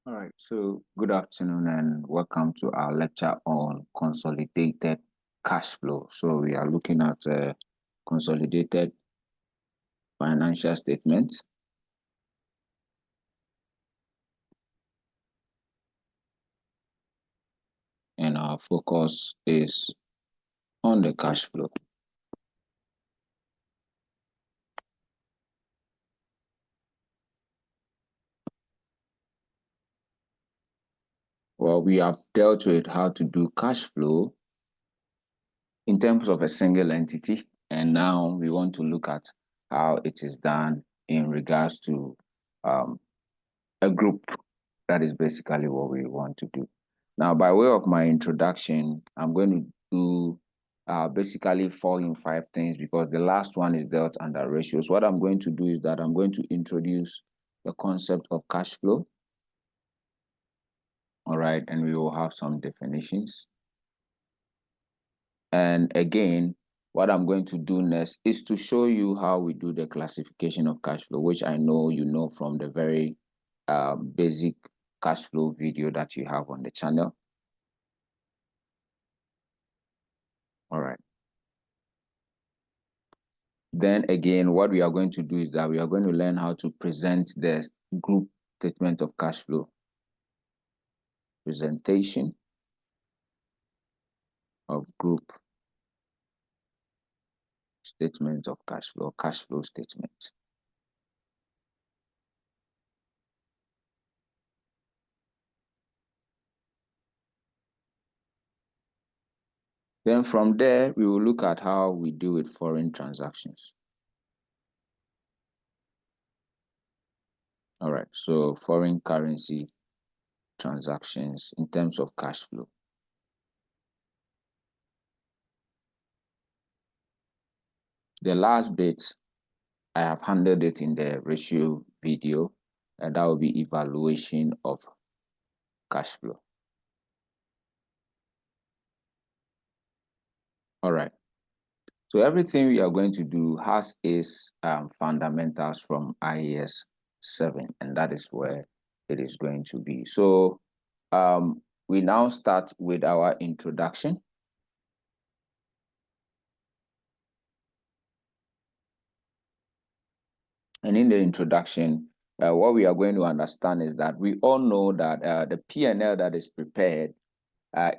All right, so good afternoon and welcome to our lecture on consolidated cash flow. So we are looking at consolidated financial statements, and our focus is on the cash flow. Well, we have dealt with how to do cash flow in terms of a single entity, and now we want to look at how it is done in regards to a group. That is basically what we want to do. Now, by way of my introduction, I'm going to do basically 4 in 5 things because the last one is dealt under ratios. What I'm going to do is that I'm going to introduce the concept of cash flow. All right, and we will have some definitions. And again, what I'm going to do next is to show you how we do the classification of cash flow, which I know you know from the very basic cash flow video that you have on the channel. All right. Then again, what we are going to do is that we are going to learn how to present the group statement of cash flow. Presentation of group statement of cash flow statement. Then from there, we will look at how we deal with foreign transactions. All right, so foreign currency transactions in terms of cash flow. The last bit, I have handled it in the ratio video, and that will be evaluation of cash flow. All right. So everything we are going to do has its fundamentals from IAS 7, and that is where it is going to be. So we now start with our introduction. And in the introduction, what we are going to understand is that we all know that the P&L that is prepared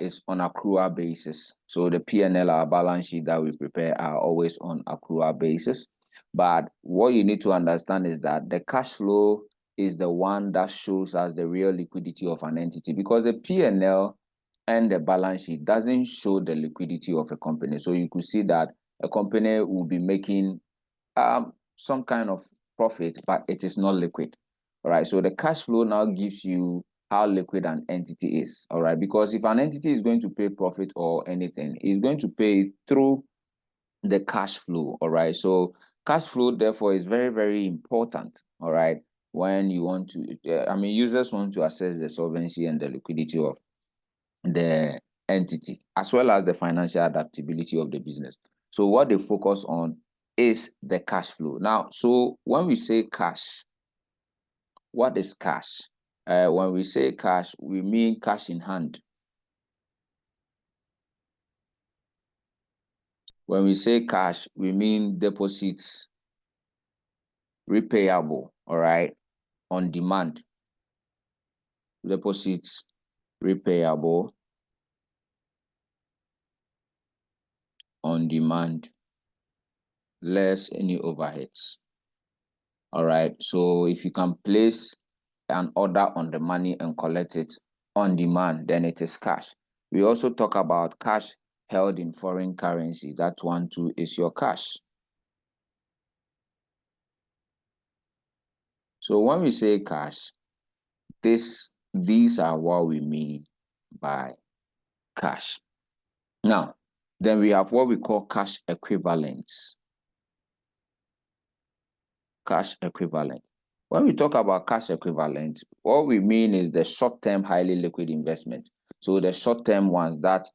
is on accrual basis. So the P&L, our balance sheet that we prepare are always on accrual basis. But what you need to understand is that the cash flow is the one that shows us the real liquidity of an entity, because the P&L and the balance sheet doesn't show the liquidity of a company. So you could see that a company will be making some kind of profit, but it is not liquid. All right. So the cash flow now gives you how liquid an entity is. All right. Because if an entity is going to pay profit or anything, it's going to pay through the cash flow. All right. So cash flow, therefore, is very, very important. All right. When you want to, users want to assess the solvency and the liquidity of the entity, as well as the financial adaptability of the business. So what they focus on is the cash flow. Now, so when we say cash, what is cash? When we say cash, we mean cash in hand. When we say cash, we mean deposits repayable, all right, on demand. Deposits repayable on demand, less any overheads. All right, so if you can place an order on the money and collect it on demand, then it is cash. We also talk about cash held in foreign currency. That one too is your cash. So when we say cash, these are what we mean by cash. Now, then we have what we call cash equivalents. Cash equivalent. When we talk about cash equivalent, what we mean is the short-term, highly liquid investment. So the short-term ones that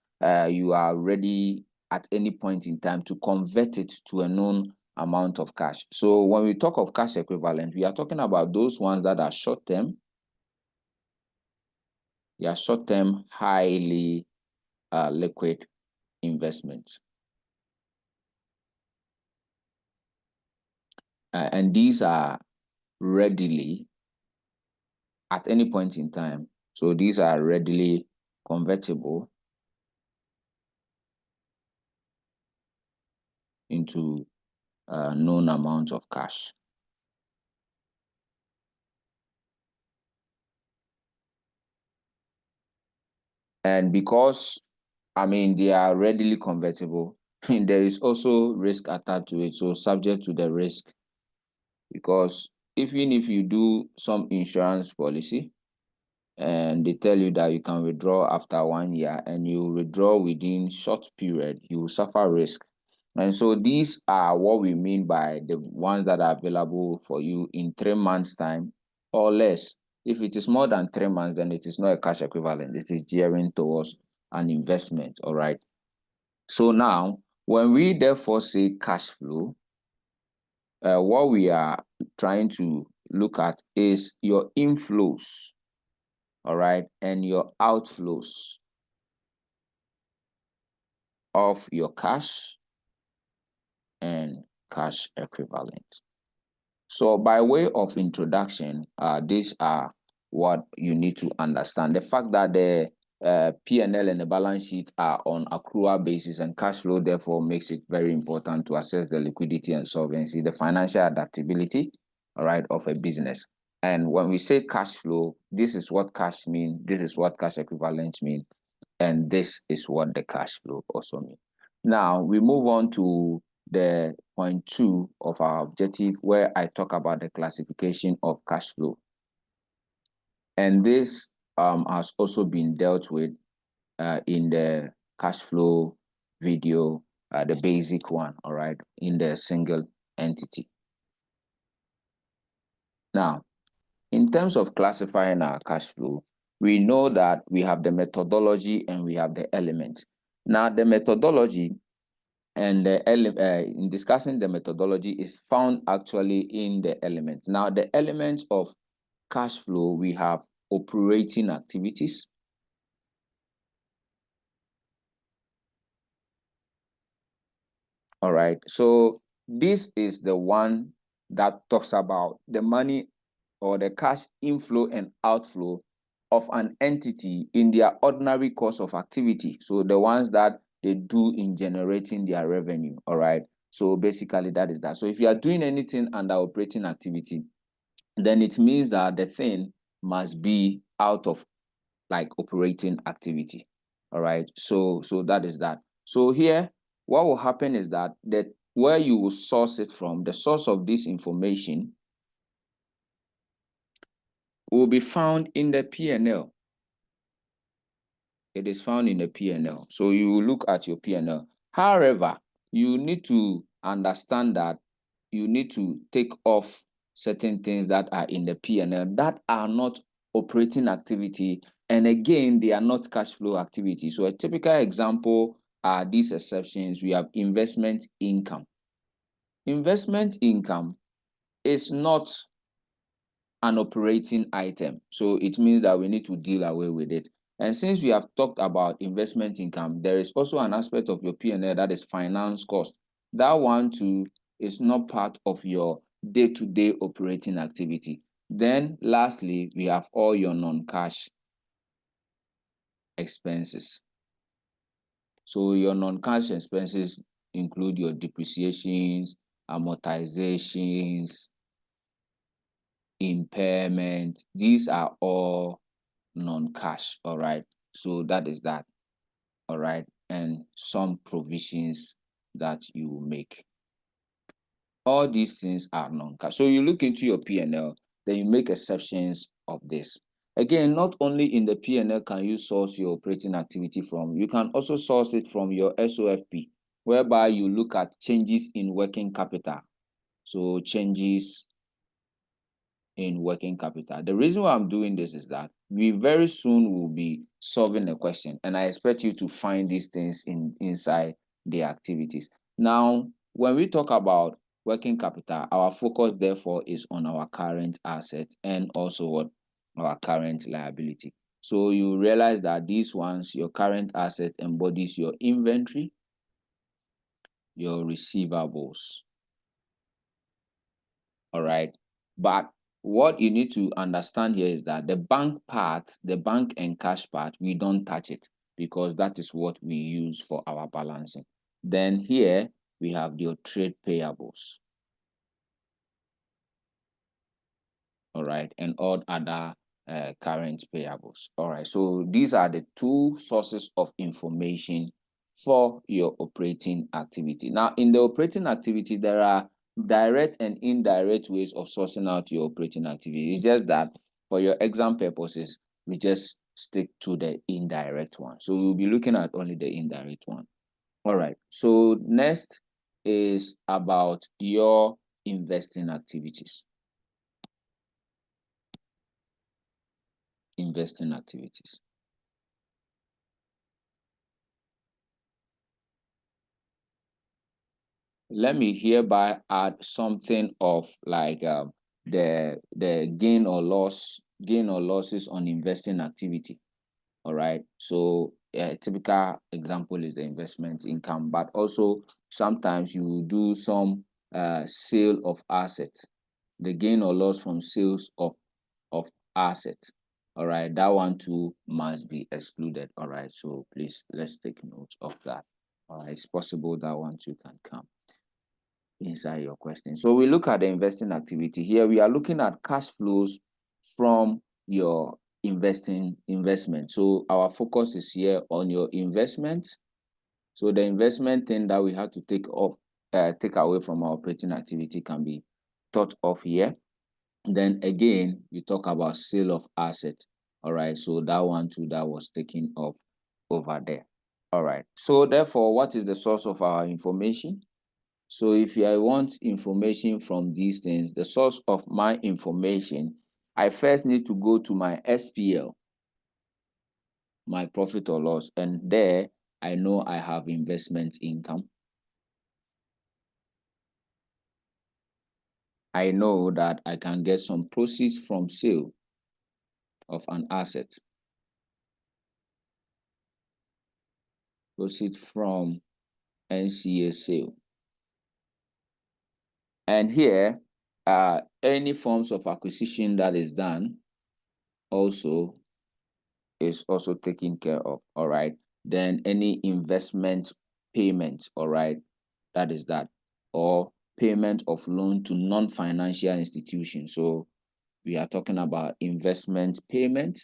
you are ready at any point in time to convert it to a known amount of cash. So when we talk of cash equivalent, we are talking about those ones that are short-term, They are short-term, highly liquid investments. And these are readily, at any point in time, so these are readily convertible into a known amount of cash. And because, they are readily convertible, there is also risk attached to it. So subject to the risk, because even if you do some insurance policy and they tell you that you can withdraw after 1 year and you withdraw within short period, you will suffer risk. And so these are what we mean by the ones that are available for you in 3 months' time or less. If it is more than 3 months, then it is not a cash equivalent. It is gearing towards an investment, all right? So now, when we therefore say cash flow, what we are trying to look at is your inflows, all right, and your outflows of your cash and cash equivalent. So by way of introduction, these are what you need to understand. The fact that the P&L and the balance sheet are on accrual basis and cash flow therefore makes it very important to assess the liquidity and solvency, the financial adaptability, all right, of a business. And when we say cash flow, this is what cash means, this is what cash equivalents mean, and this is what the cash flow also means. Now we move on to the point 2 of our objective, where I talk about the classification of cash flow. And this has also been dealt with in the cash flow video, the basic one, all right, in the single entity. Now, in terms of classifying our cash flow, we know that we have the methodology and we have the elements. Now, the methodology and in discussing the methodology is found actually in the element. Now, the elements of cash flow, we have operating activities. All right, so this is the one that talks about the money or the cash inflow and outflow of an entity in their ordinary course of activity. So the ones that they do in generating their revenue, all right? So basically that is that. So if you are doing anything under operating activity, then it means that the thing must be out of like operating activity, all right? So that is that. So here, what will happen is that where you will source it from, the source of this information will be found in the P&L. It is found in the P&L. So you will look at your P&L. However, you need to understand that you need to take off certain things that are in the P&L that are not operating activity. And again, they are not cash flow activity. So a typical example are these exceptions. We have investment income. Investment income is not an operating item. So it means that we need to deal away with it. And since we have talked about investment income, there is also an aspect of your P&L that is finance cost. That one too is not part of your day-to-day operating activity. Then lastly, we have all your non-cash expenses. So your non-cash expenses include your depreciations, amortizations, impairment. These are all non-cash, all right? So that is that, all right? And some provisions that you make. All these things are non-cash. So you look into your P&L, then you make exceptions of this. Again, not only in the P&L can you source your operating activity from, you can also source it from your SOFP, whereby you look at changes in working capital. So changes in working capital. The reason why I'm doing this is that we very soon will be solving a question, and I expect you to find these things inside the activities. Now, when we talk about working capital, our focus therefore is on our current asset and also what our current liability. So you realize that these ones, your current asset embodies your inventory, your receivables. All right. But what you need to understand here is that the bank part, the bank and cash part, we don't touch it because that is what we use for our balancing. Then here we have your trade payables. All right, and all other current payables. All right, so these are the two sources of information for your operating activity. Now, in the operating activity, there are direct and indirect ways of sourcing out your operating activity. It's just that for your exam purposes, we just stick to the indirect one. So we'll be looking at only the indirect one. All right, so next is about your investing activities. Investing activities. Let me hereby add something of like the gain or losses on investing activity. All right. So a typical example is the investment income, but also sometimes you do some sale of assets, the gain or loss from sales of assets. All right, that one too must be excluded. All right, so please let's take note of that. All right, it's possible that one too can come inside your question. So we look at the investing activity. Here we are looking at cash flows from your investment. So our focus is here on your investment. So the investment thing that we have to take away from our operating activity can be thought of here. Then again, we talk about sale of asset. All right, so that one too that was taken off over there. All right, so therefore, what is the source of our information? So if I want information from these things, the source of my information, I first need to go to my SPL, my profit or loss, and there I know I have investment income. I know that I can get some proceeds from sale of an asset. Proceeds from NCA sale. And here, any forms of acquisition that is done also is also taken care of. All right. Then any investment payment, all right, that is that, or payment of loan to non-financial institutions. So we are talking about investment payment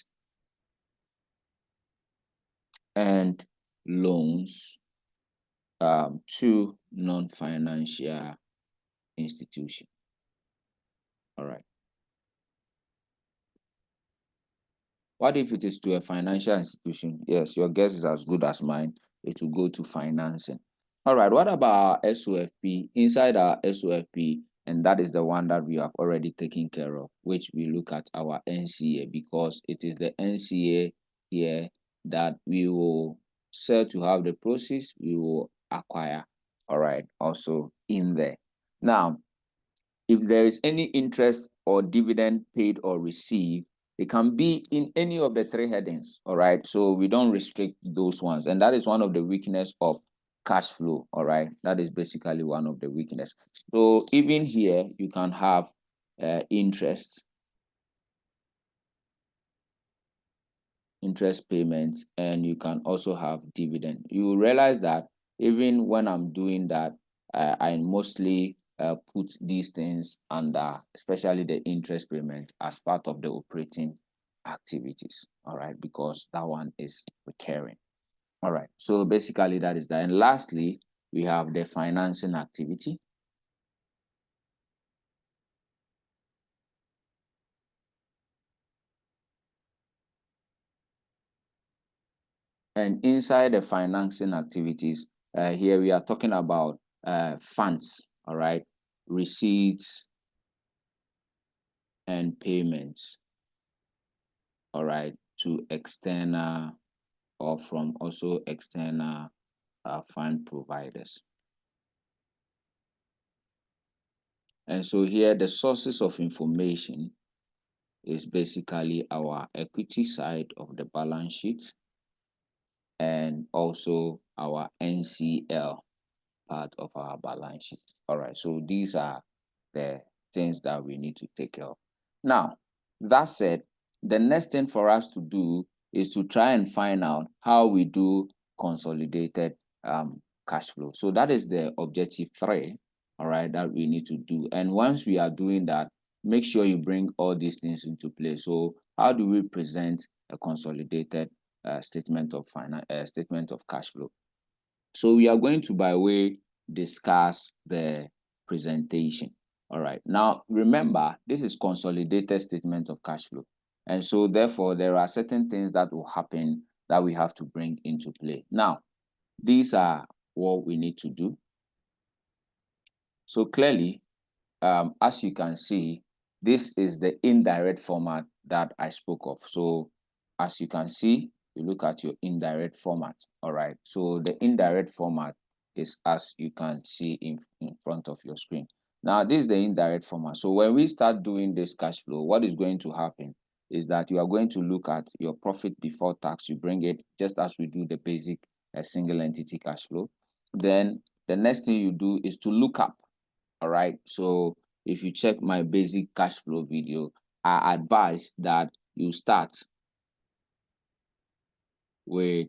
and loans to non-financial institution. All right. What if it is to a financial institution? Yes, your guess is as good as mine. It will go to financing. All right, what about our SOFP? Inside our SOFP, and that is the one that we have already taken care of, which we look at our NCA, because it is the NCA here that we will sell to have the proceeds, we will acquire. All right, also in there. Now, if there is any interest or dividend paid or received, it can be in any of the three headings. All right, so we don't restrict those ones, and that is one of the weakness of cash flow. All right, that is basically one of the weakness. So even here you can have interest payment, and you can also have dividend. You will realize that even when I'm doing that, I mostly put these things under, especially the interest payment, as part of the operating activities. All right, because that one is recurring. All right, so basically that is that. And lastly, we have the financing activity. And inside the financing activities, here we are talking about funds, all right, receipts and payments, all right, to external or from also external fund providers. And so here the sources of information is basically our equity side of the balance sheet and also our NCL part of our balance sheet. All right, so these are the things that we need to take care of. Now, that said, the next thing for us to do is to try and find out how we do consolidated cash flow. So that is the objective 3, all right, that we need to do. And once we are doing that, make sure you bring all these things into play. So how do we present a consolidated statement of cash flow? So we are going to, by way, discuss the presentation. All right. Now, remember, this is consolidated statement of cash flow. And so, therefore, there are certain things that will happen that we have to bring into play. Now, these are what we need to do. So clearly, as you can see, this is the indirect format that I spoke of. So as you can see, you look at your indirect format. All right. So the indirect format is as you can see in front of your screen. Now, this is the indirect format. So when we start doing this cash flow, what is going to happen is that you are going to look at your profit before tax. You bring it just as we do the basic single entity cash flow. Then the next thing you do is to look up. All right. So if you check my basic cash flow video, I advise that you start with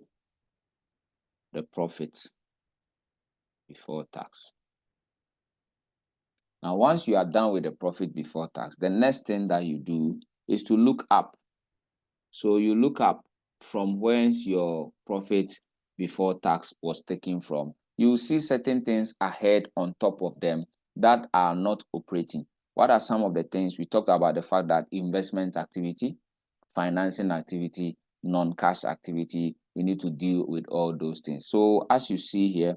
the profits before tax. Now, once you are done with the profit before tax, the next thing that you do is to look up. So you look up from whence your profit before tax was taken from. You will see certain things ahead on top of them that are not operating. What are some of the things? We talked about the fact that investment activity, financing activity, non-cash activity, we need to deal with all those things. So as you see here,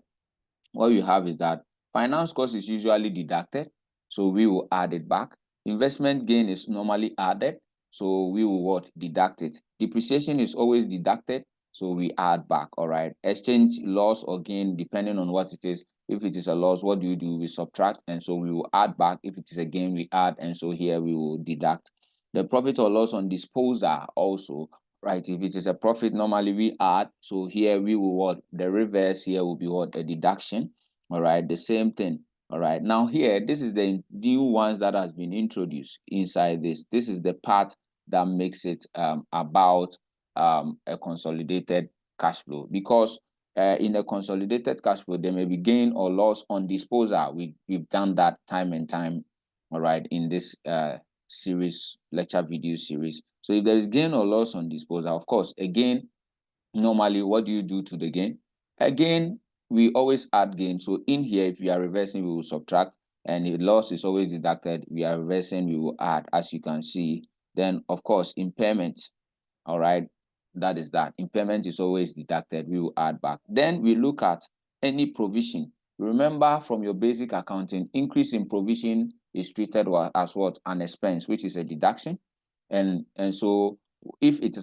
what you have is that finance cost is usually deducted, so we will add it back. Investment gain is normally added, so we will what? Deduct it. Depreciation is always deducted, so we add back. All right. Exchange loss or gain, depending on what it is. If it is a loss, what do? We subtract, and so we will add back. If it is a gain, we add, and so here we will deduct. The profit or loss on disposal also, right? If it is a profit, normally we add. So here we will what? The reverse here will be what? A deduction. All right. The same thing. All right. Now here, this is the new ones that has been introduced inside this. This is the part that makes it about a consolidated cash flow, because in a consolidated cash flow, there may be gain or loss on disposal. We've done that time and time, all right, in this lecture video series. So if there is gain or loss on disposal, of course, again, normally, what do you do to the gain? Again, we always add gain. So in here, if we are reversing, we will subtract, and if loss is always deducted, we are reversing, we will add, as you can see. Then, of course, impairment. All right, that is that. Impairment is always deducted, we will add back. Then we look at any provision. Remember from your basic accounting, increase in provision is treated as what? An expense, which is a deduction. And so if it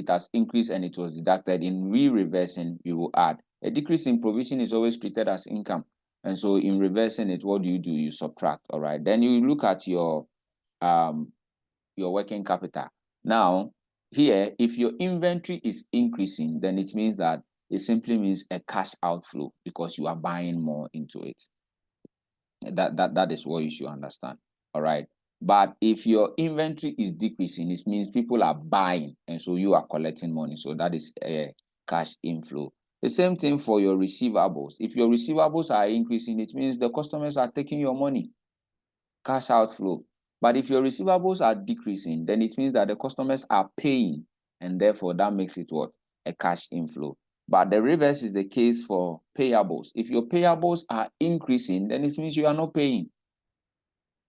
has increased and it was deducted, in reversing, we will add. A decrease in provision is always treated as income. And so in reversing it, what do? You subtract. All right. Then you look at your working capital. Now, here, if your inventory is increasing, then it means that it simply means a cash outflow because you are buying more into it. That is what you should understand. All right. But if your inventory is decreasing, it means people are buying, and so you are collecting money. So that is a cash inflow. The same thing for your receivables. If your receivables are increasing, it means the customers are taking your money, cash outflow. But if your receivables are decreasing, then it means that the customers are paying, and therefore that makes it what? A cash inflow. But the reverse is the case for payables. If your payables are increasing, then it means you are not paying.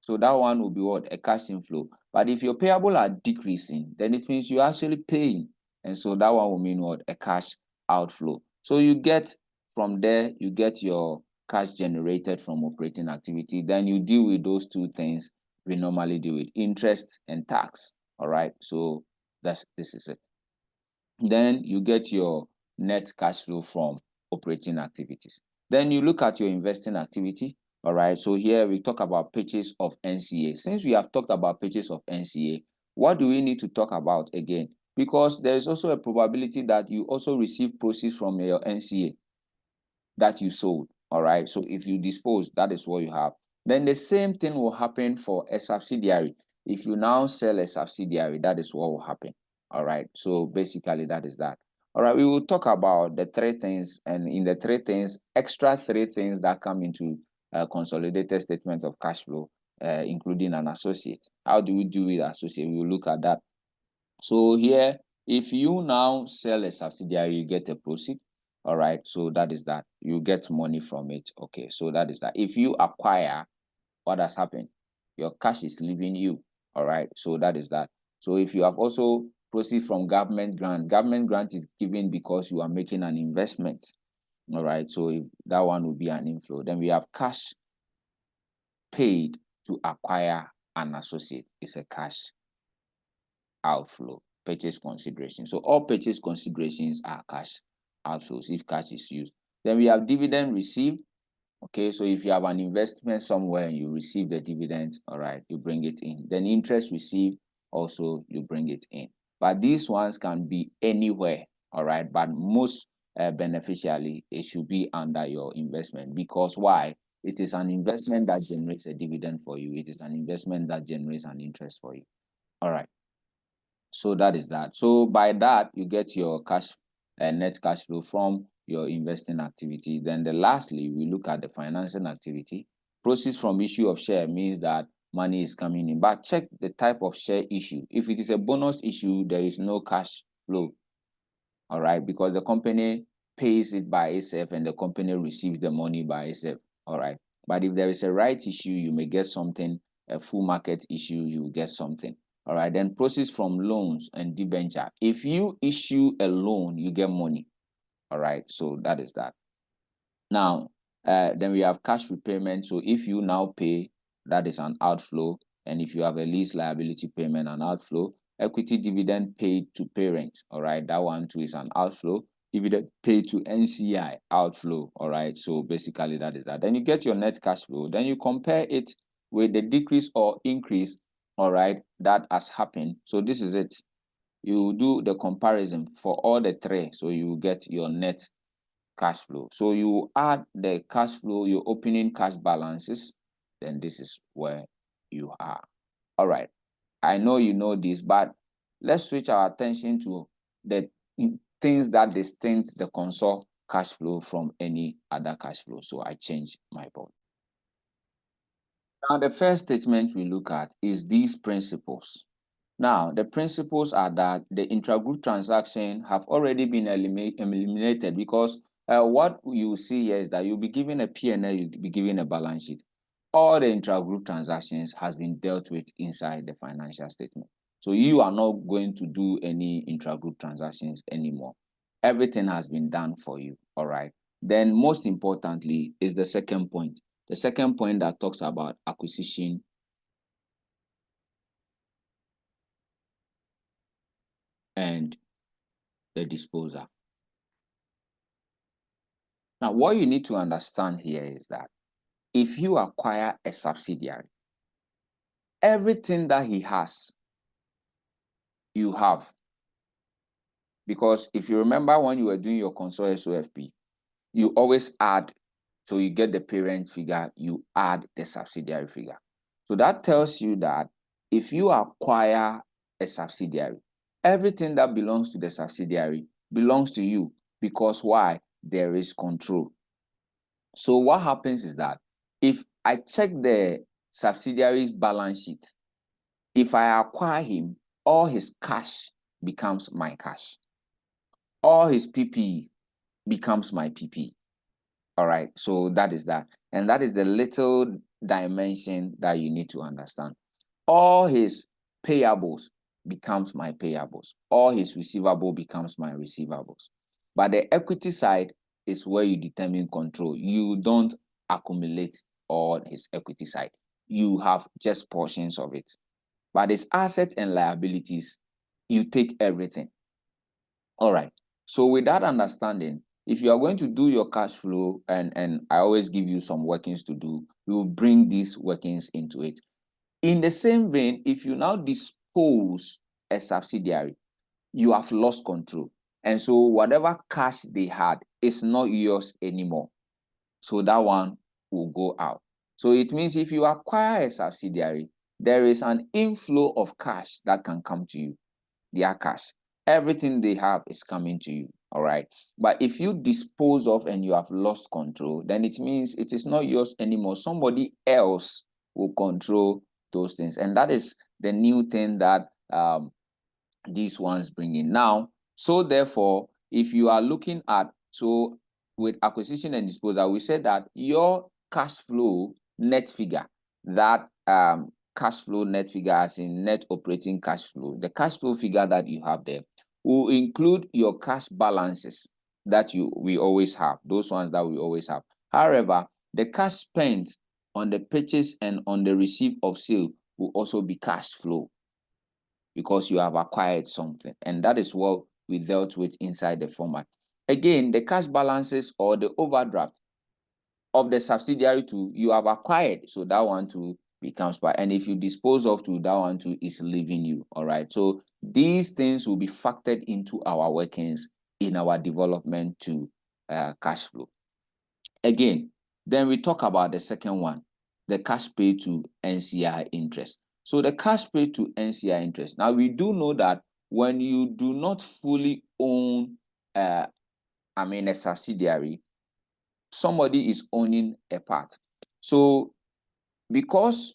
So that one will be what? A cash inflow. But if your payable are decreasing, then it means you're actually paying. And so that one will mean what? A cash outflow. So you get from there, you get your cash generated from operating activity. Then you deal with those two things we normally deal with: interest and tax. All right. So this is it. Then you get your net cash flow from operating activities. Then you look at your investing activity. All right. So here we talk about purchase of NCA. Since we have talked about purchase of NCA, What do we need to talk about again? Because there is also a probability that you also receive proceeds from your NCA that you sold. All right. So if you dispose, that is what you have. Then the same thing will happen for a subsidiary. If you now sell a subsidiary, that is what will happen. All right. So basically, that is that. All right. We will talk about the three things, and in the three things, extra three things that come into consolidated statement of cash flow, including an associate. How do we do with associate? We will look at that. So here, if you now sell a subsidiary, you get a proceed. All right, so that is that. You get money from it. Okay, so that is that. If you acquire, what has happened? Your cash is leaving you. All right, so that is that. So if you have also proceed from government grant is given because you are making an investment. All right, so if that one will be an inflow. Then we have cash paid to acquire an associate. It's a cash outflow. Purchase consideration. So all purchase considerations are cash outflows if cash is used. Then we have dividend received. Okay, so if you have an investment somewhere and you receive the dividend, all right, you bring it in. Then interest received, also you bring it in. But these ones can be anywhere, all right, but most beneficially, it should be under your investment. Because why? It is an investment that generates a dividend for you. It is an investment that generates an interest for you. All right. So that is that. So by that, you get your cash net cash flow from your investing activity. Then lastly, we look at the financing activity. Proceeds from issue of share means that money is coming in. But check the type of share issue. If it is a bonus issue, there is no cash flow. All right, because the company pays it by itself and the company receives the money by itself. All right. But if there is a right issue, you may get something. A full market issue, you will get something. All right, then proceeds from loans and debenture. If you issue a loan, you get money. All right, so that is that. Now, then we have cash repayment. So if you now pay, that is an outflow. And if you have a lease liability payment, an outflow. Equity dividend paid to parents. All right, that one too is an outflow. Dividend paid to NCI, outflow. All right, so basically that is that. Then you get your net cash flow. Then you compare it with the decrease or increase, all right, that has happened. So this is it. You do the comparison for all the three, so you get your net cash flow. So you add the cash flow, your opening cash balances, then this is where you are. All right. I know you know this, but let's switch our attention to the things that distinct the console cash flow from any other cash flow. So I change my board. Now, the first statement we look at is these principles. Now, the principles are that the intragroup transaction have already been eliminated because what you see here is that you'll be given a P&L, you'll be given a balance sheet. All the intragroup transactions has been dealt with inside the financial statement. So you are not going to do any intragroup transactions anymore. Everything has been done for you, all right? Then most importantly is the second point. The second point that talks about acquisition and the disposal. Now, what you need to understand here is that if you acquire a subsidiary, everything that he has, you have. Because if you remember when you were doing your console SOFP, you always add, so you get the parent figure, you add the subsidiary figure. So that tells you that if you acquire a subsidiary, everything that belongs to the subsidiary belongs to you. Because why? There is control. So what happens is that if I check the subsidiary's balance sheet, if I acquire him, all his cash becomes my cash. All his PPE becomes my PPE. All right, so that is that. And that is the little dimension that you need to understand. All his payables becomes my payables. All his receivable becomes my receivables. But the equity side is where you determine control. You don't accumulate all his equity side. You have just portions of it. But his assets and liabilities, you take everything. All right. So with that understanding, if you are going to do your cash flow, and I always give you some workings to do, we will bring these workings into it. In the same vein, if you now dispose a subsidiary, you have lost control. And so whatever cash they had is not yours anymore. So that one will go out. So it means if you acquire a subsidiary, there is an inflow of cash that can come to you, their cash. Everything they have is coming to you, all right? But if you dispose of and you have lost control, then it means it is not yours anymore. Somebody else will control those things. And that is the new thing that these ones bring in. Now, so therefore, if you are looking at, so with acquisition and disposal, we said that your cash flow net figure, that cash flow net figure as in net operating cash flow, the cash flow figure that you have there will include your cash balances that we always have, those ones that we always have. However, the cash spent on the purchase and on the receipt of sale will also be cash flow, because you have acquired something. And that is what we dealt with inside the format. Again, the cash balances or the overdraft of the subsidiary too, you have acquired. So that one too becomes part. And if you dispose of to, that one too is leaving you. All right. So these things will be factored into our workings in our development to cash flow. Again, then we talk about the second one, the cash paid to NCI interest. So the cash paid to NCI interest. Now we do know that when you do not fully own, a subsidiary, somebody is owning a part. So because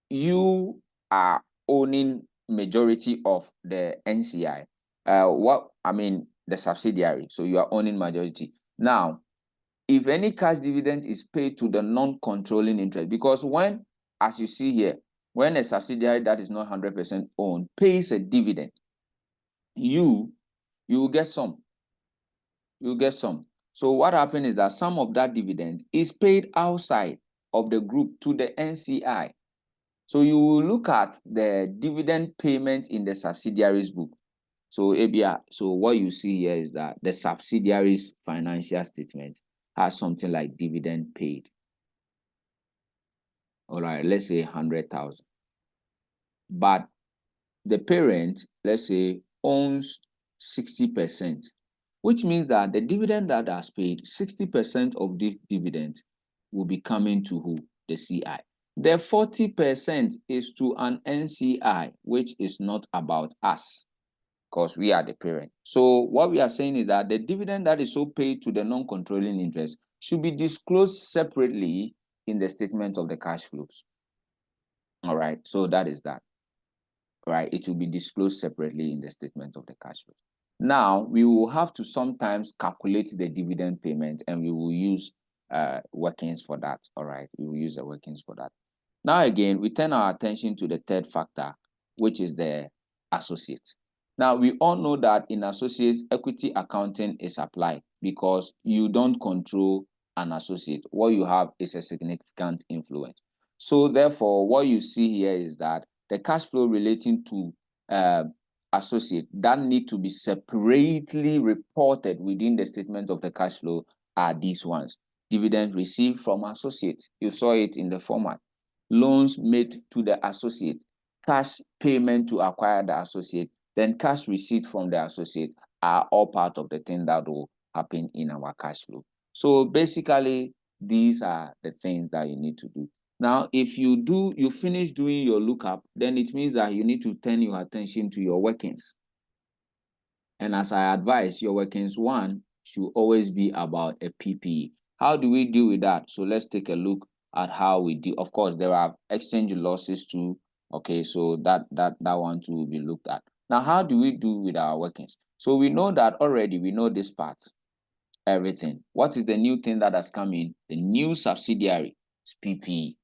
you are owning majority of the NCI, the subsidiary, so you are owning majority. Now, if any cash dividend is paid to the non-controlling interest, because when, as you see here, when a subsidiary that is not 100% owned pays a dividend, you will get some. You get some. So what happens is that some of that dividend is paid outside of the group to the NCI. So you will look at the dividend payment in the subsidiaries book. So ABR, so what you see here is that the subsidiaries financial statement has something like dividend paid. All right, let's say 100,000. But the parent, let's say, owns 60%, which means that the dividend that has paid, 60% of the dividend will be coming to who? The CI. The 40% is to an NCI, which is not about us, because we are the parent. So what we are saying is that the dividend that is so paid to the non-controlling interest should be disclosed separately in the statement of the cash flows. All right, so that is that. Right, it will be disclosed separately in the statement of the cash flow. Now, we will have to sometimes calculate the dividend payment, and we will use workings for that. All right, we will use the workings for that. Now, again, we turn our attention to the third factor, which is the associate. Now, we all know that in associates, equity accounting is applied because you don't control an associate. What you have is a significant influence. So, therefore, what you see here is that the cash flow relating to associate that need to be separately reported within the statement of the cash flow are these ones. Dividend received from associate. You saw it in the format. Loans made to the associate. Cash payment to acquire the associate. Then cash receipt from the associate are all part of the thing that will happen in our cash flow. So basically, these are the things that you need to do. Now, if you finish doing your lookup, then it means that you need to turn your attention to your workings. And as I advise, your workings one should always be about a PPE. How do we deal with that? So let's take a look at how we deal. Of course, there are exchange losses too. Okay, so that one too will be looked at. Now, how do we do with our workings? So we know that already, we know this part, everything. What is the new thing that has come in? The new subsidiary is PPE.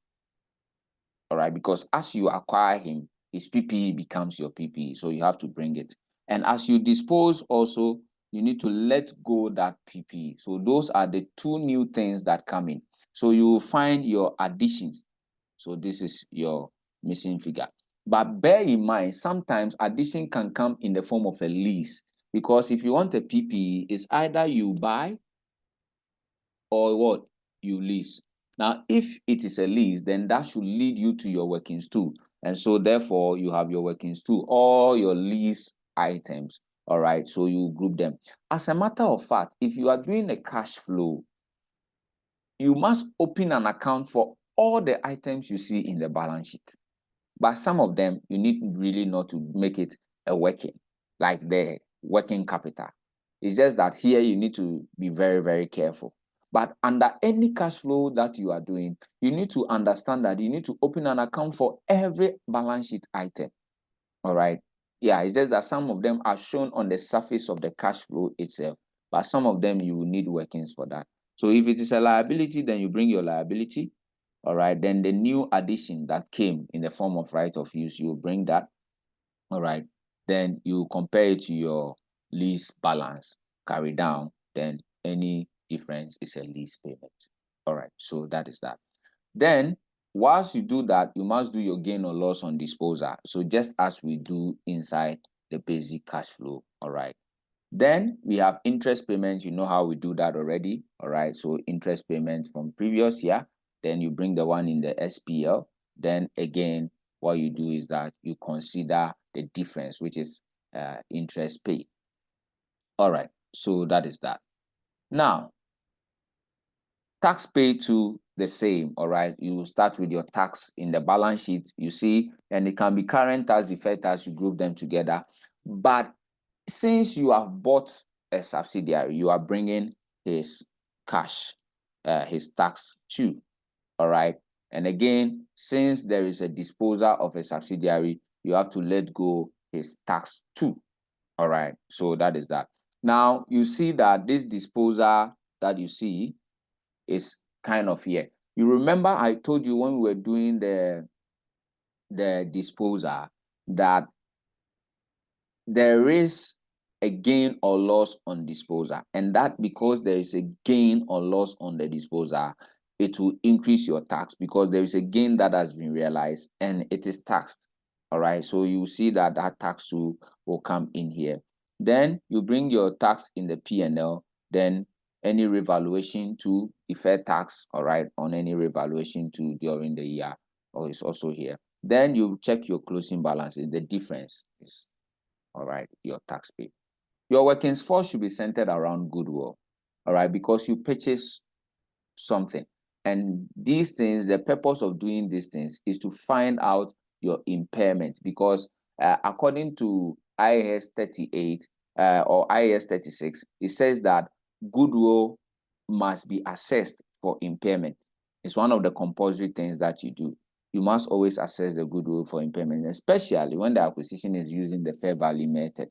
All right, because as you acquire him, his PPE becomes your PPE, so you have to bring it. And as you dispose also, you need to let go that PPE. So those are the two new things that come in. So you will find your additions. So this is your missing figure. But bear in mind, sometimes addition can come in the form of a lease, because if you want a PPE, it's either you buy or what? You lease. Now, if it is a lease, then that should lead you to your workings too. And so therefore you have your workings too, all your lease items. All right, so you group them. As a matter of fact, if you are doing a cash flow, you must open an account for all the items you see in the balance sheet. But some of them, you need really not to make it a working, like the working capital. It's just that here you need to be very, very careful. But under any cash flow that you are doing, you need to understand that you need to open an account for every balance sheet item. All right. Yeah, it's just that some of them are shown on the surface of the cash flow itself, but some of them you will need workings for that. So if it is a liability, then you bring your liability. All right. Then the new addition that came in the form of right of use, you will bring that. All right. Then you compare it to your lease balance, carry down. Then any difference is a lease payment. All right. So that is that. Then, whilst you do that, you must do your gain or loss on disposal. So just as we do inside the basic cash flow. All right. Then we have interest payments. You know how we do that already. All right. So interest payments from previous year. Then you bring the one in the SPL. Then again, what you do is that you consider the difference, which is interest paid. All right. So that is that. Now, tax paid to the same. All right, you start with your tax in the balance sheet, you see, and it can be current tax, deferred tax, you group them together. But since you have bought a subsidiary, you are bringing his cash, his tax too. All right, and again, since there is a disposal of a subsidiary, you have to let go his tax too. All right, so that is that. Now you see that this disposal that you see is kind of here. You remember I told you when we were doing the disposal that there is a gain or loss on disposal, and that because there is a gain or loss on the disposal, it will increase your tax because there is a gain that has been realized and it is taxed. All right, so you see that that tax will come in here. Then you bring your tax in the P&L, then any revaluation to deferred tax, all right, on any revaluation to during the year, or is also here. Then you check your closing balances. The difference is, all right, your tax paid. Your workings for should be centered around goodwill, all right, because you purchase something. And these things, the purpose of doing these things is to find out your impairment because according to IAS 38 or IAS 36, it says that goodwill must be assessed for impairment. It's one of the compulsory things that you do. You must always assess the goodwill for impairment, especially when the acquisition is using the fair value method.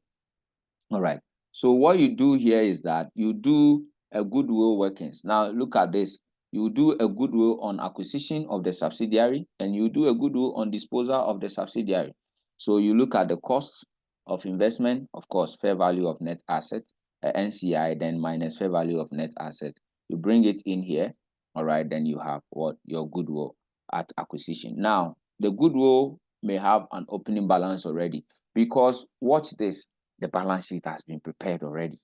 All right. So what you do here is that you do a goodwill workings. Now look at this. You do a goodwill on acquisition of the subsidiary and you do a goodwill on disposal of the subsidiary. So you look at the cost of investment, of course, fair value of net asset, NCI, then minus fair value of net asset. You bring it in here. All right. Then you have what? Your goodwill at acquisition. Now, the goodwill may have an opening balance already because watch this. The balance sheet has been prepared already.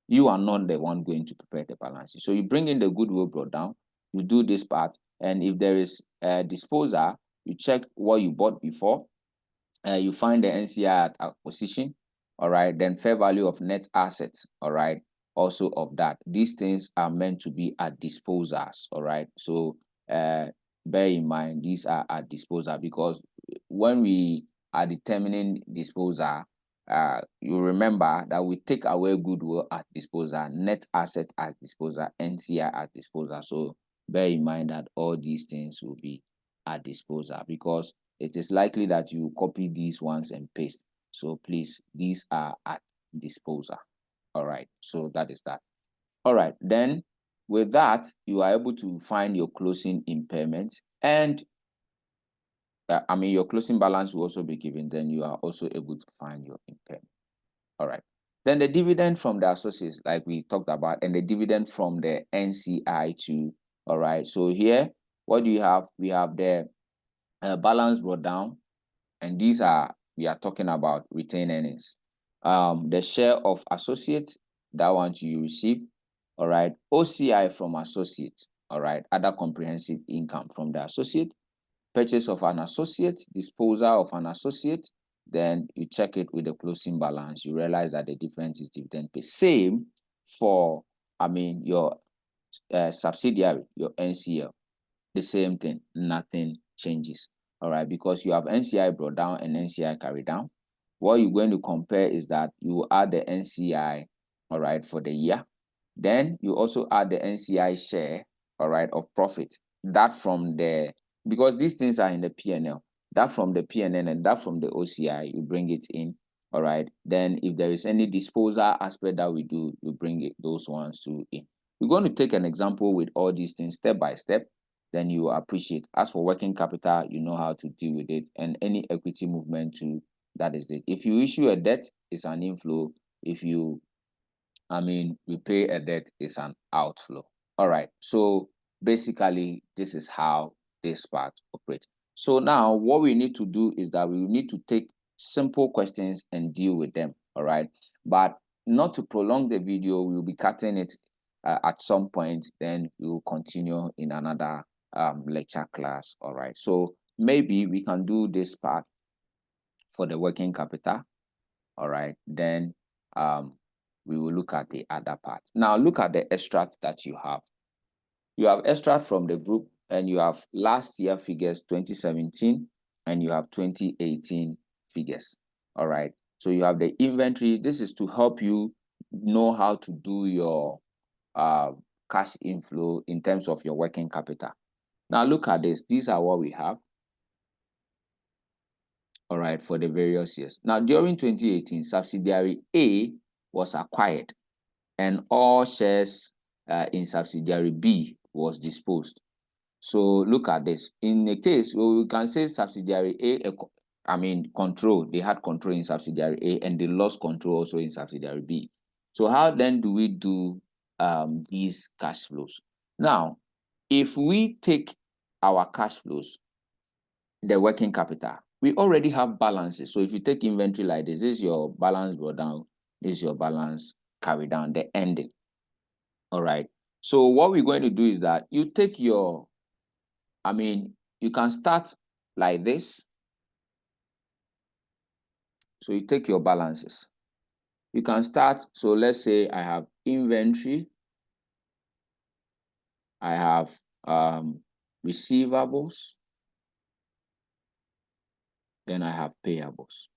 You are not the one going to prepare the balance sheet. So you bring in the goodwill brought down, you do this part, and if there is a disposal, you check what you bought before, you find the NCI at acquisition, all right, then fair value of net assets, all right, also of that. These things are meant to be at disposals, all right. So bear in mind, these are at disposal because when we are determining disposal, you remember that we take away goodwill at disposal, net asset at disposal, NCI at disposal. So bear in mind that all these things will be at disposal because it is likely that you copy these ones and paste. So please, these are at disposal. All right, so that is that. All right, then with that, you are able to find your closing impairment and your closing balance will also be given. Then you are also able to find your impairment. All right. Then the dividend from the associates, like we talked about, and the dividend from the NCI too. All right. So here, what do you have? We have the balance brought down, and we are talking about retained earnings. The share of associate, that one you receive. All right. OCI from associate. All right. Other comprehensive income from the associate. purchase of an associate, disposal of an associate, then you check it with the closing balance. You realize that the difference is dividend pay. Same for, your subsidiary, your NCL. The same thing, nothing changes. All right, because you have NCI brought down and NCI carried down. What you're going to compare is that you add the NCI, all right, for the year. Then you also add the NCI share, all right, of profit. That from the, because these things are in the P&L, that from the P&L and that from the OCI, you bring it in, all right. Then if there is any disposal aspect that we do, you bring it, those ones to in. We're going to take an example with all these things step by step. Then you appreciate. As for working capital, you know how to deal with it, and any equity movement too, that is it. If you issue a debt, it's an inflow. If you, repay a debt, it's an outflow. All right. So basically, this is how this part operates. So now what we need to do is that we need to take simple questions and deal with them. All right. But not to prolong the video, we'll be cutting it at some point. Then we will continue in another lecture class. All right. So maybe we can do this part for the working capital. All right. Then we will look at the other part. Now look at the extract that you have. You have extract from the group, and you have last year figures 2017, and you have 2018 figures. All right. So you have the inventory. This is to help you know how to do your cash inflow in terms of your working capital. Now look at this. These are what we have. All right, for the various years. Now during 2018, subsidiary A was acquired, and all shares in subsidiary B was disposed. So look at this. In the case, we can say subsidiary A, control. They had control in subsidiary A, and they lost control also in subsidiary B. So how then do we do these cash flows? Now, if we take our cash flows, the working capital, we already have balances. So if you take inventory like this is your balance brought down, this is your balance carried down, the ending. All right. So what we're going to do is that you take your, you can start like this. So you take your balances. You can start. So let's say I have inventory. I have receivables. Then I have payables.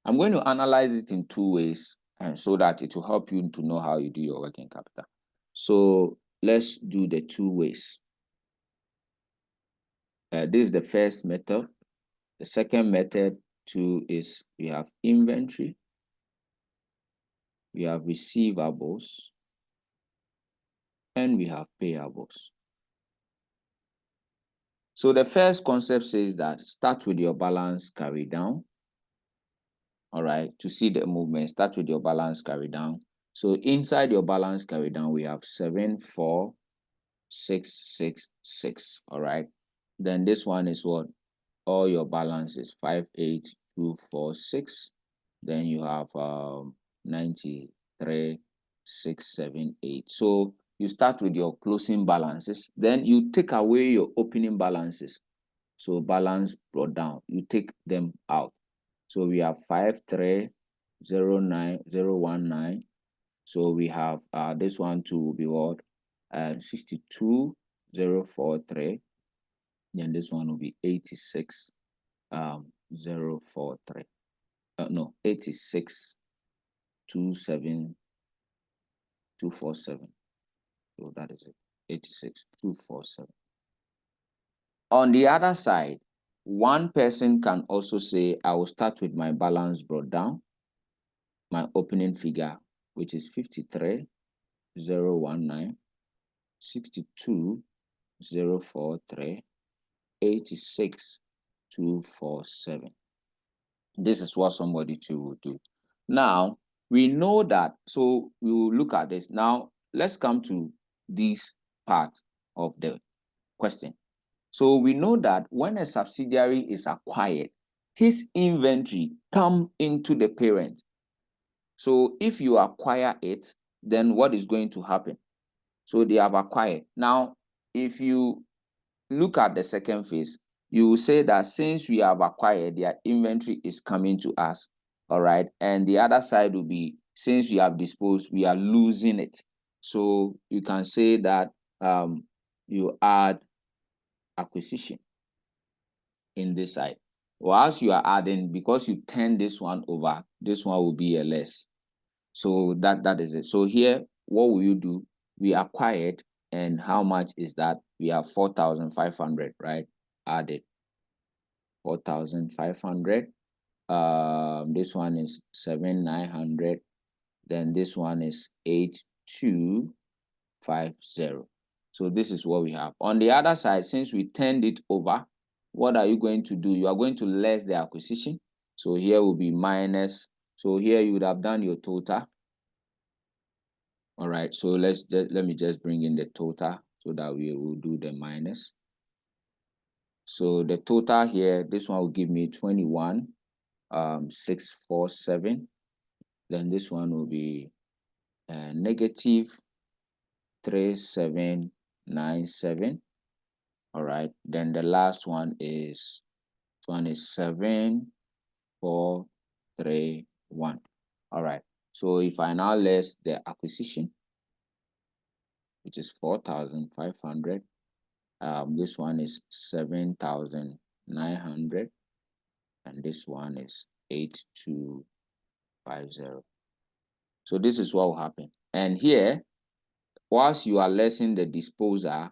I'm going to analyze it in two ways, and so that it will help you to know how you do your working capital. So let's do the two ways. This is the first method. The second method too is we have inventory, we have receivables, and we have payables. So the first concept says that start with your balance carry down. All right, to see the movement, start with your balance carry down. So inside your balance carry down, we have 74666. All right, then this one is what? All your balance is 58246. Then you have 93678. So you start with your closing balances, then you take away your opening balances. So balance brought down, you take them out. So we have 5309019. So we have this one to be what? 62043. Then this one will be 86043. No, 8627247. So that is it. 86247. On the other side, one person can also say, I will start with my balance brought down, my opening figure, which is 53019, 62043, 86247. This is what somebody too will do. Now, we know that, so we will look at this. Now, let's come to this part of the question. So we know that when a subsidiary is acquired, his inventory comes into the parent. So if you acquire it, then what is going to happen? So they have acquired. Now, if you look at the second phase. You will say that since we have acquired, their inventory is coming to us, all right? And the other side will be, since we have disposed, we are losing it. So you can say that you add acquisition in this side. Whilst you are adding, because you turn this one over, this one will be a less. So that is it. So here, what will you do? We acquired, and how much is that? We have 4,500, right? Added 4,500. This one is 7,900. Then this one is 8,250. So this is what we have. On the other side, since we turned it over, what are you going to do? You are going to less the acquisition. So here will be minus. So here you would have done your total. All right, so let me just bring in the total so that we will do the minus. So the total here, this one will give me 21,647. Then this one will be negative 3,797. All right, then the last one is 7,431. All right, so if I now less the acquisition, which is 4,500, this one is 7,900, and this one is 8,250. So this is what will happen. And here, whilst you are lessing the disposal,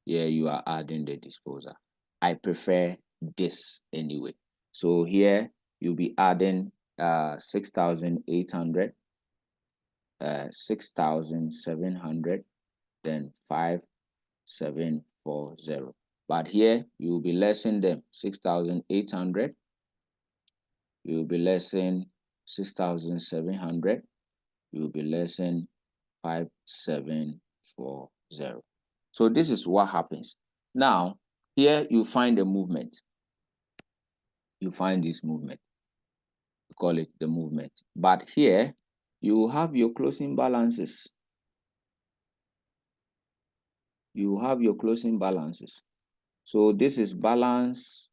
here you are adding the disposal. I prefer this anyway. So here you'll be adding 6,800, 6,700, then 5,740. But here you will be lessing them 6,800. You will be lessing 6,700. You will be lessing 5,740. So this is what happens. Now, here you find the movement. You find this movement. We call it the movement. But here, you have your closing balances. You have your closing balances. So this is balance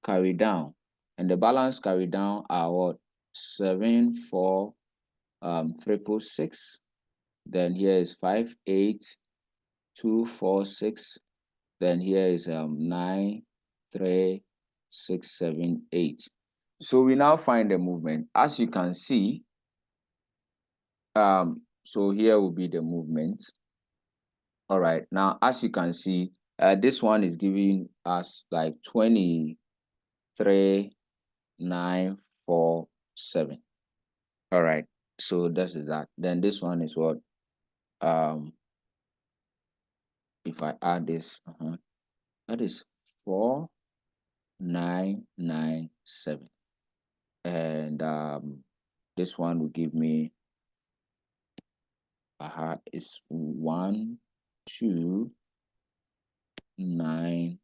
carried down. And the balance carried down are what? 7,466. Then here is 5,8,246. Then here is 9,3,678. So we now find the movement. As you can see, so here will be the movement. All right. Now, as you can see, this one is giving us like 23,947. All right. So this is that. Then this one is what? If I add this, that is 4,997. And this one will give me is 1,2,9,4.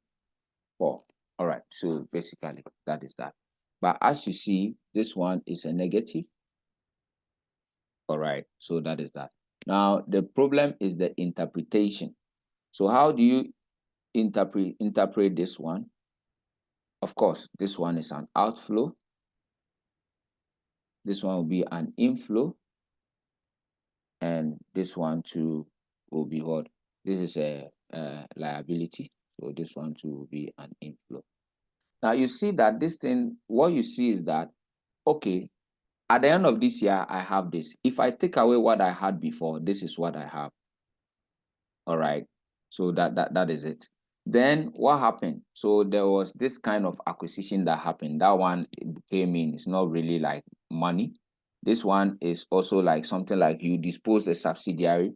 All right, so basically that is that. But as you see, this one is a negative. All right, so that is that. Now the problem is the interpretation. So how do you interpret this one? Of course, this one is an outflow. This one will be an inflow. And this one too will be what? This is a liability. So this one too will be an inflow. Now you see that this thing, what you see is that, okay, at the end of this year, I have this. If I take away what I had before, this is what I have. All right. So that is it. Then what happened? So there was this kind of acquisition that happened. That one came in. It's not really like money. This one is also like something like you dispose a subsidiary.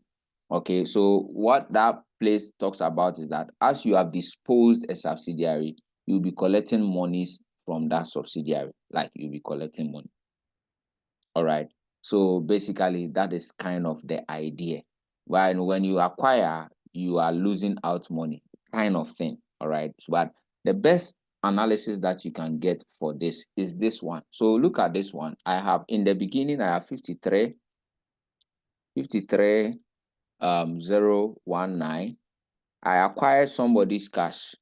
Okay, so what that place talks about is that as you have disposed a subsidiary, you'll be collecting monies from that subsidiary. Like you'll be collecting money. All right. So basically, that is kind of the idea. When you acquire, you are losing out money, kind of thing. All right. But the best analysis that you can get for this is this one. So look at this one. I have in the beginning, I have 53,019. I acquired somebody's cash.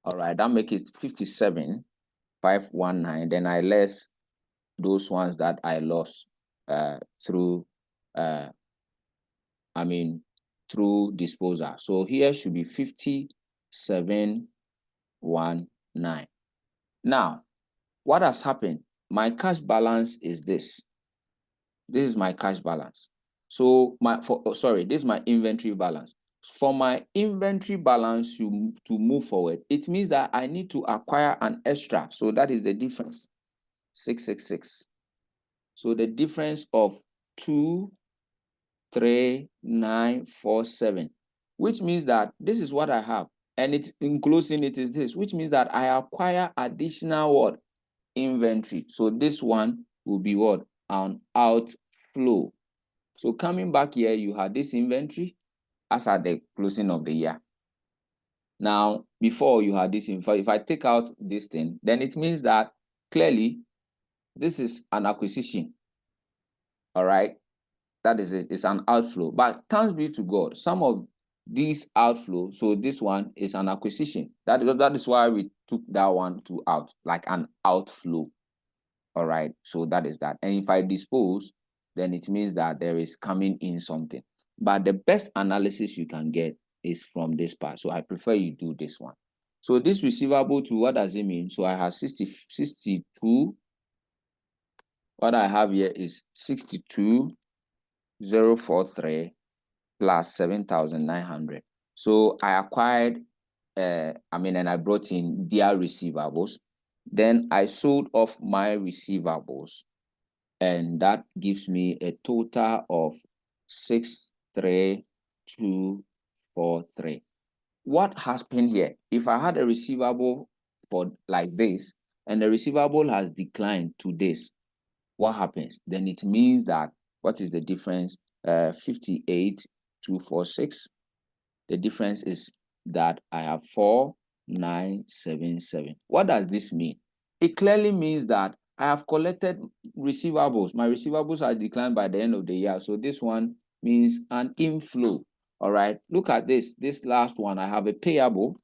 All right, that make it 57,519. Then I less those ones that I lost through through disposal. So here should be 57,119. Now, what has happened? My cash balance is this. This is my cash balance. So this is my inventory balance. For my inventory balance to move forward, it means that I need to acquire an extra. So that is the difference. 666. So the difference of 23947, which means that this is what I have, and it including it is this, which means that I acquire additional what? Inventory. So this one will be what? An outflow. So coming back here, you had this inventory as at the closing of the year. Now, before you had this, if I take out this thing, then it means that clearly this is an acquisition. All right. That is it. It's an outflow. But thanks be to God, some of these outflow, so this one is an acquisition. That is why we took that one out, like an outflow. All right. So that is that. And if I dispose, then it means that there is coming in something. But the best analysis you can get is from this part. So I prefer you do this one. So this receivable to, what does it mean? So I have 62. What I have here is 62,043 plus 7,900. So I acquired, and I brought in their receivables. Then I sold off my receivables, and that gives me a total of 63243. What has happened here? If I had a receivable for like this, and the receivable has declined to this, what happens? Then it means that, what is the difference? 58,246. The difference is that I have 4,977. What does this mean? It clearly means that I have collected receivables. My receivables are declined by the end of the year. So this one means an inflow. All right. Look at this. This last one, I have a payable.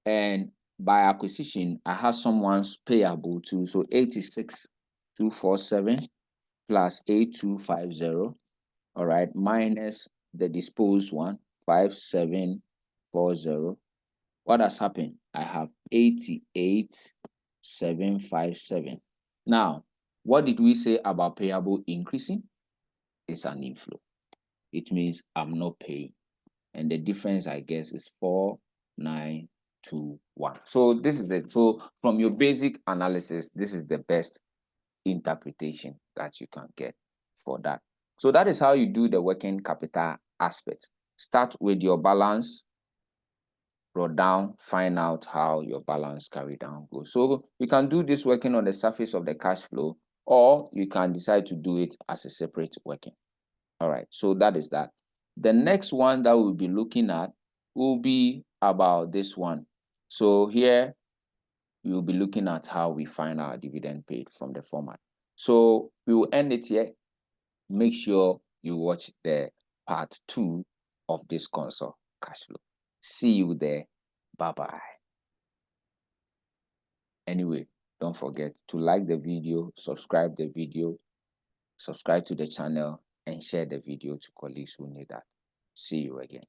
And by acquisition, I have someone's payable too. So 86,247 plus 8250. All right, minus the disposed one, 5740. What has happened? I have 88,757. Now, what did we say about payable increasing? It's an inflow. It means I'm not paying. And the difference, I guess, is 4,921. So this is it. So from your basic analysis, this is the best interpretation that you can get for that. So that is how you do the working capital aspect. Start with your balance, brought down, find out how your balance carry down goes. So you can do this working on the surface of the cash flow, or you can decide to do it as a separate working. All right, so that is that. The next one that we'll be looking at will be about this one. So here we will be looking at how we find our dividend paid from the format. So we will end it here. Make sure you watch the part 2 of this console cash flow. See you there. Bye-bye. Anyway, don't forget to like the video, subscribe to the channel, and share the video to colleagues who need that. See you again.